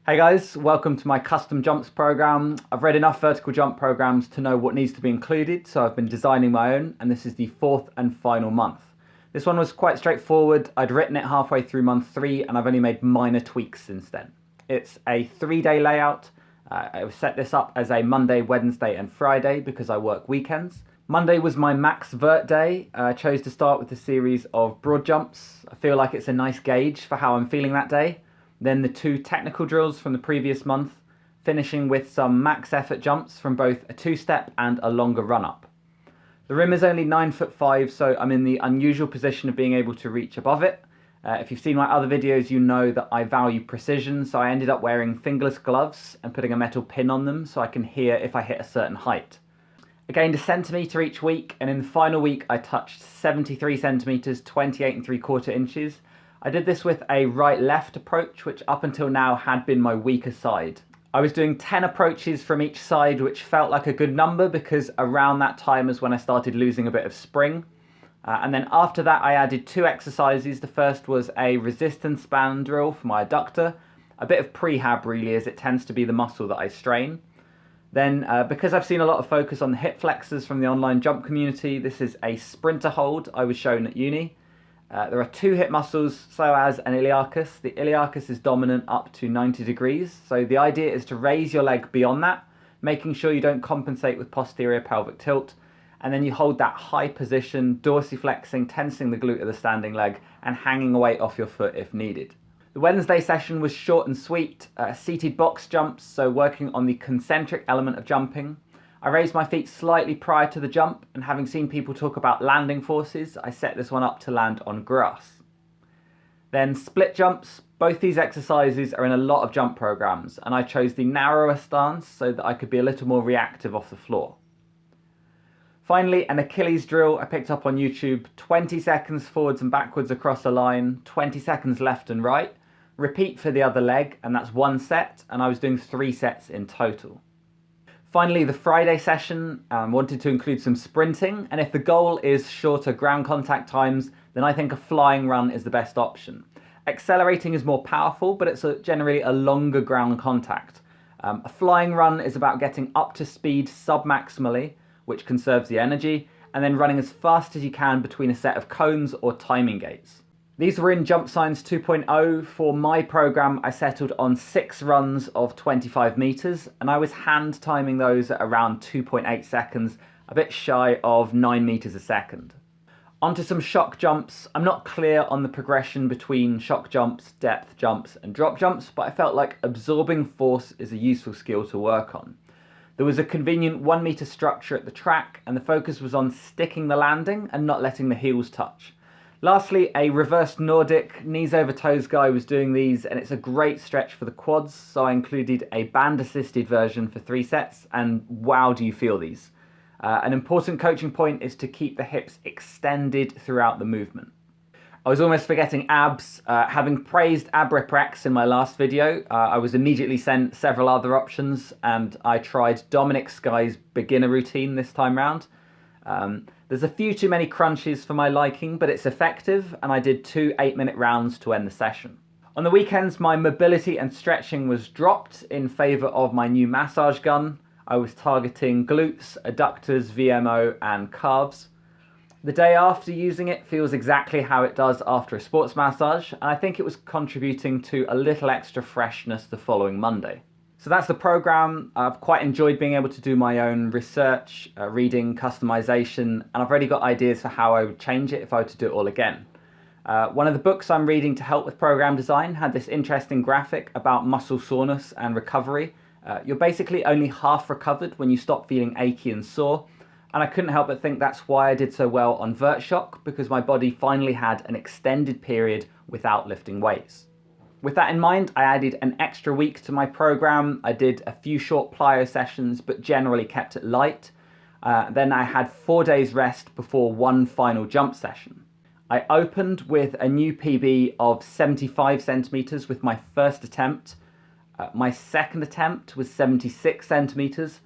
Hey guys, welcome to my custom jumps program. I've read enough vertical jump programs to know what needs to be included, so I've been designing my own, and this is the fourth and final month. This one was quite straightforward. I'd written it halfway through month 3 and I've only made minor tweaks since then. It's a 3-day layout. I set this up as a Monday, Wednesday and Friday because I work weekends. Monday was my max vert day. I chose to start with a series of broad jumps. I feel like it's a nice gauge for how I'm feeling that day. Then the 2 technical drills from the previous month, finishing with some max effort jumps from both a 2-step and a longer run-up. The rim is only 9'5", so I'm in the unusual position of being able to reach above it. If you've seen my other videos, you know that I value precision, so I ended up wearing fingerless gloves and putting a metal pin on them so I can hear if I hit a certain height. I gained a centimetre each week, and in the final week I touched 73 centimetres, 28 3/4 inches. I did this with a right-left approach, which up until now had been my weaker side. I was doing 10 approaches from each side, which felt like a good number because around that time is when I started losing a bit of spring. And then after that, I added 2 exercises. The first was a resistance band drill for my adductor, a bit of prehab really, as it tends to be the muscle that I strain. Then, because I've seen a lot of focus on the hip flexors from the online jump community, this is a sprinter hold I was shown at uni. There are 2 hip muscles, psoas and iliacus. The iliacus is dominant up to 90 degrees, so the idea is to raise your leg beyond that, making sure you don't compensate with posterior pelvic tilt, and then you hold that high position, dorsiflexing, tensing the glute of the standing leg, and hanging a weight off your foot if needed. The Wednesday session was short and sweet, seated box jumps, so working on the concentric element of jumping. I raised my feet slightly prior to the jump, and having seen people talk about landing forces, I set this one up to land on grass. Then split jumps. Both these exercises are in a lot of jump programs, and I chose the narrower stance so that I could be a little more reactive off the floor. Finally, an Achilles drill I picked up on YouTube, 20 seconds forwards and backwards across a line, 20 seconds left and right. Repeat for the other leg, and that's 1 set, and I was doing 3 sets in total. Finally, the Friday session wanted to include some sprinting, and if the goal is shorter ground contact times, then I think a flying run is the best option. Accelerating is more powerful, but it's generally a longer ground contact. A flying run is about getting up to speed sub-maximally, which conserves the energy, and then running as fast as you can between a set of cones or timing gates. These were in Jump Science 2.0. For my program, I settled on 6 runs of 25 meters, and I was hand timing those at around 2.8 seconds, a bit shy of 9 meters a second. Onto some shock jumps. I'm not clear on the progression between shock jumps, depth jumps, and drop jumps, but I felt like absorbing force is a useful skill to work on. There was a convenient 1 meter structure at the track, and the focus was on sticking the landing and not letting the heels touch. Lastly, a reversed Nordic, knees over toes guy was doing these, and it's a great stretch for the quads, so I included a band assisted version for 3 sets, and wow, do you feel these. An important coaching point is to keep the hips extended throughout the movement. I was almost forgetting abs. Having praised ab rep rex in my last video, I was immediately sent several other options, and I tried Dominic Sky's beginner routine this time round. There's a few too many crunches for my liking, but it's effective, and I did 2 8-minute rounds to end the session. On the weekends, my mobility and stretching was dropped in favour of my new massage gun. I was targeting glutes, adductors, VMO, and calves. The day after using it feels exactly how it does after a sports massage, and I think it was contributing to a little extra freshness the following Monday. So that's the program. I've quite enjoyed being able to do my own research, reading, customization, and I've already got ideas for how I would change it if I were to do it all again. One of the books I'm reading to help with program design had this interesting graphic about muscle soreness and recovery. You're basically only half recovered when you stop feeling achy and sore, and I couldn't help but think that's why I did so well on Vert Shock, because my body finally had an extended period without lifting weights. With that in mind, I added an extra week to my program. I did a few short plyo sessions, but generally kept it light. Then I had 4 days rest before 1 final jump session. I opened with a new PB of 75 centimeters with my first attempt. My second attempt was 76 centimeters.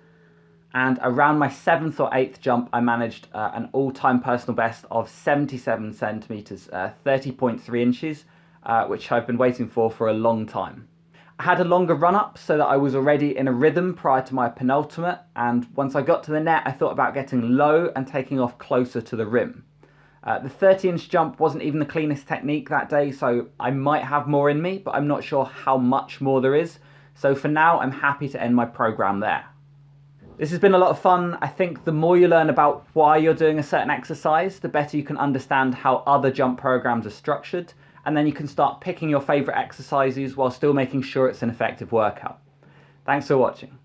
And around my 7th or 8th jump, I managed an all-time personal best of 77 centimeters, 30.3 inches. Which I've been waiting for a long time. I I had a longer run up so that I was already in a rhythm prior to my penultimate, and once I got to the net I thought about getting low and taking off closer to the rim. The 30-inch jump wasn't even the cleanest technique that day, so I might have more in me, but I'm not sure how much more there is. So for now, I'm happy to end my program there. This has been a lot of fun. I think the more you learn about why you're doing a certain exercise, the better you can understand how other jump programs are structured, and then you can start picking your favorite exercises while still making sure it's an effective workout. Thanks for watching.